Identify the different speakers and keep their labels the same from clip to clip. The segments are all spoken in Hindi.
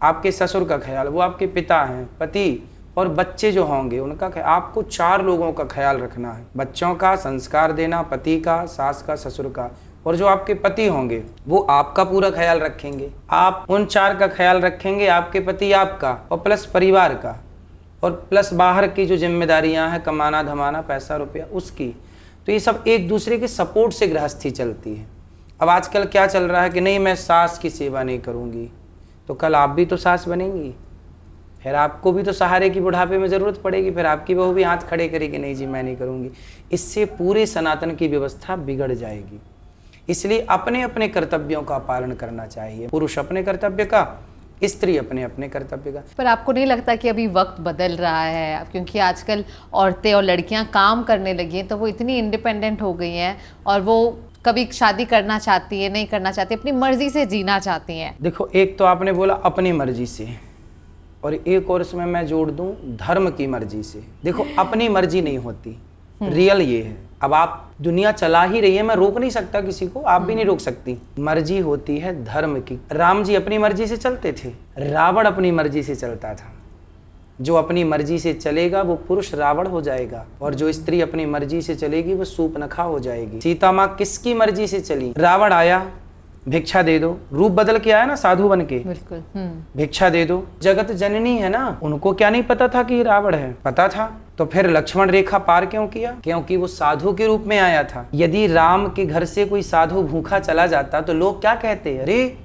Speaker 1: आपके ससुर का ख्याल, वो आपके पिता हैं, पति और बच्चे जो होंगे उनका ख्याल। आपको 4 लोगों का ख्याल रखना है, बच्चों का संस्कार देना, पति का, सास का, ससुर का, और जो आपके पति होंगे वो आपका पूरा ख्याल रखेंगे। आप उन 4 का ख्याल रखेंगे, आपके पति आपका, और प्लस परिवार का, और प्लस बाहर की जो जिम्मेदारियां हैं, कमाना धमाना, पैसा रुपया, उसकी। तो ये सब एक दूसरे के सपोर्ट से गृहस्थी चलती है। अब आजकल क्या चल रहा है कि नहीं मैं सास की सेवा नहीं करूँगी, तो कल आप भी तो सास बनेंगी, फिर आपको भी तो सहारे की बुढ़ापे में ज़रूरत पड़ेगी, फिर आपकी बहू भी हाथ खड़े करेगी, नहीं जी मैं नहीं करूँगी। इससे पूरे सनातन की व्यवस्था बिगड़ जाएगी। इसलिए अपने अपने कर्तव्यों का पालन करना चाहिए, पुरुष अपने कर्तव्य का, स्त्री अपने अपने कर्तव्य का।
Speaker 2: पर आपको नहीं लगता कि अभी वक्त बदल रहा है, क्योंकि आजकल औरतें और लड़कियां काम करने लगी हैं, तो वो इतनी इंडिपेंडेंट हो गई हैं और वो कभी शादी करना चाहती है, नहीं करना चाहती, अपनी मर्जी से जीना चाहती हैं।
Speaker 1: देखो, एक तो आपने बोला अपनी मर्जी से, और एक और इसमें मैं जोड़ दूं धर्म की मर्जी से। देखो, अपनी मर्जी नहीं होती, रियल ये है। अब आप दुनिया चला ही रही है, मैं रोक नहीं सकता किसी को, आप भी नहीं रोक सकती। मर्जी होती है धर्म की। राम जी अपनी मर्जी से चलते थे, रावण अपनी मर्जी से चलता था। जो अपनी मर्जी से चलेगा वो पुरुष रावण हो जाएगा, और जो स्त्री अपनी मर्जी से चलेगी वो सूर्पनखा हो जाएगी। सीता माँ किसकी मर्जी से चली? रावण आया, भिक्षा दे दो, रूप बदल के आया ना साधु बन के,
Speaker 2: बिल्कुल।
Speaker 1: भिक्षा दे दो। जगत जननी है ना, उनको क्या नहीं पता था कि रावण है? पता था। तो फिर लक्ष्मण रेखा पार क्यों किया? क्योंकि वो साधु के रूप में आया था। यदि राम के घर से कोई साधु भूखा चला जाता तो लोग क्या कहते? अरे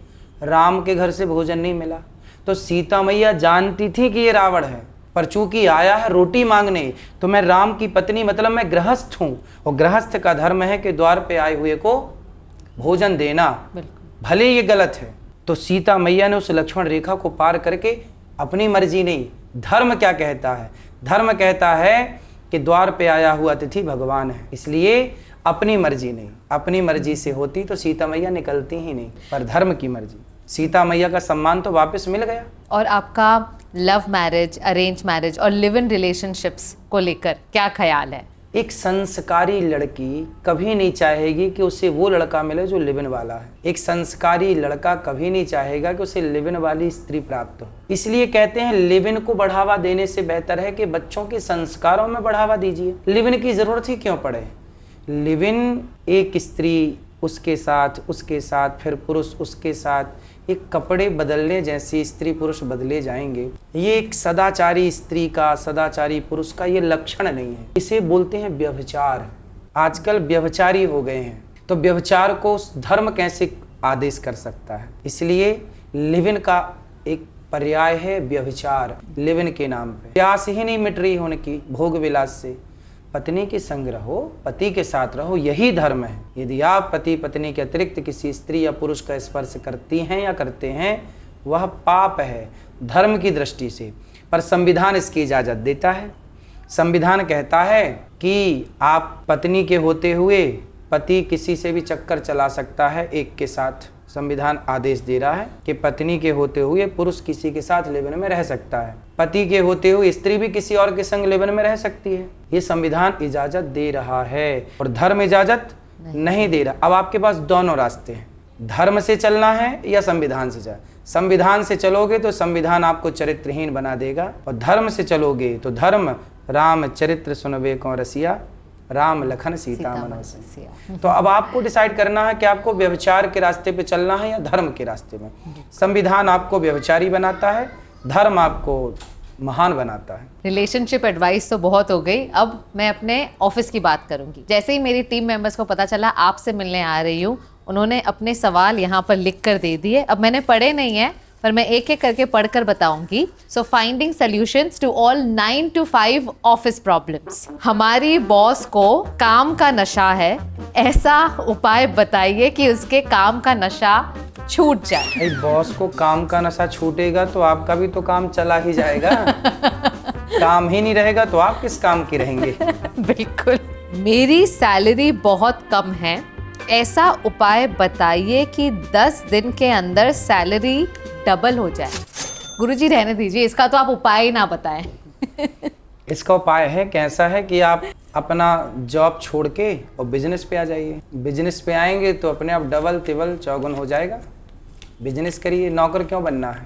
Speaker 1: राम के घर से भोजन नहीं मिला। तो सीता मैया जानती थी कि ये रावण है, पर चूंकि आया है रोटी मांगने, तो मैं राम की पत्नी, मतलब मैं गृहस्थ हूँ, और गृहस्थ का धर्म है कि द्वार पे आए हुए को भोजन देना, भले ये गलत है। तो सीता मैया ने उस लक्ष्मण रेखा को पार करके अपनी मर्जी नहीं, धर्म क्या कहता है? धर्म कहता है कि द्वार पे आया हुआ अतिथि भगवान है, इसलिए अपनी मर्जी नहीं। अपनी मर्जी से होती तो सीता मैया निकलती ही नहीं, पर धर्म की मर्जी। सीता मैया का सम्मान तो वापस मिल गया।
Speaker 2: और आपका लव मैरिज, अरेंज मैरिज और लिव इन रिलेशनशिप्स को लेकर क्या ख्याल है?
Speaker 1: एक संस्कारी लड़की कभी नहीं चाहेगी कि उसे वो लड़का मिले जो लिव इन वाला है। एक संस्कारी लड़का कभी नहीं चाहेगा कि उसे लिव इन वाली स्त्री प्राप्त हो। इसलिए कहते हैं लिव इन को बढ़ावा देने से बेहतर है कि बच्चों के संस्कारों में बढ़ावा दीजिए। लिव इन की जरूरत ही क्यों पड़े? लिव इन एक स्त्री उसके साथ फिर पुरुष उसके साथ, एक कपड़े बदलने जैसे स्त्री पुरुष बदले जाएंगे। ये एक सदाचारी स्त्री का, सदाचारी पुरुष का ये लक्षण नहीं है। इसे बोलते हैं व्यभिचार। आजकल व्यभिचारी हो गए हैं, तो व्यभिचार को धर्म कैसे आदेश कर सकता है? इसलिए लिव इन का एक पर्याय है व्यभिचार। लिव इन के नाम पे प्यास ही नहीं मिट रही उनकी भोग विलास से। पत्नी के संग रहो, पति के साथ रहो, यही धर्म है। यदि आप पति पत्नी के अतिरिक्त किसी स्त्री या पुरुष का स्पर्श करती हैं या करते हैं, वह पाप है धर्म की दृष्टि से, पर संविधान इसकी इजाज़त देता है। संविधान कहता है कि आप पत्नी के होते हुए पति किसी से भी चक्कर चला सकता है एक के साथ। संविधान आदेश दे रहा है कि पत्नी के होते हुए पुरुष किसी के साथ लिव इन में रह सकता है, पति के होते हुए स्त्री भी किसी और के संग लिव इन में रह सकती है। ये संविधान इजाजत दे रहा है, और धर्म इजाजत नहीं दे रहा। अब आपके पास दोनों रास्ते हैं, धर्म से चलना है या संविधान से चलना। संविधान से चलोगे तो संविधान आपको चरित्रहीन बना देगा, और धर्म से चलोगे तो धर्म राम चरित्र सुनबे को रसिया, राम लखन सीता मनोसिया। तो अब आपको डिसाइड करना है कि आपको व्यभिचार के रास्ते पे चलना है या धर्म के रास्ते में। संविधान आपको व्यभिचारी बनाता है, धर्म आपको महान बनाता है।
Speaker 2: रिलेशनशिप एडवाइस तो बहुत हो गई, अब मैं अपने ऑफिस की बात करूंगी। जैसे ही मेरी टीम मेंबर्स को पता चला आपसे मिलने आ रही हूँ, उन्होंने अपने सवाल यहाँ पर लिख कर दे दिए। अब मैंने पढ़े नहीं है, पर मैं एक एक करके पढ़कर बताऊंगी। So finding solutions to all 9 to 5 office problems. हमारी बॉस को काम का नशा है, ऐसा उपाय बताइए कि उसके काम का नशा छूट जाए।
Speaker 1: बॉस को काम का नशा छूटेगा तो आपका भी तो काम चला ही जाएगा। काम ही नहीं रहेगा तो आप किस काम के रहेंगे?
Speaker 2: बिल्कुल। मेरी सैलरी बहुत कम है, ऐसा उपाय बताइए कि 10 दिन के अंदर सैलरी डबल हो जाए। गुरुजी रहने दीजिए, इसका तो आप उपाय ही ना बताएं।
Speaker 1: इसका उपाय है कैसा है कि आप अपना जॉब छोड़ के और बिजनेस पे आ जाइए। बिजनेस पे आएंगे तो अपने आप डबल तिबल चौगुन हो जाएगा। बिजनेस करिए, नौकर क्यों बनना है?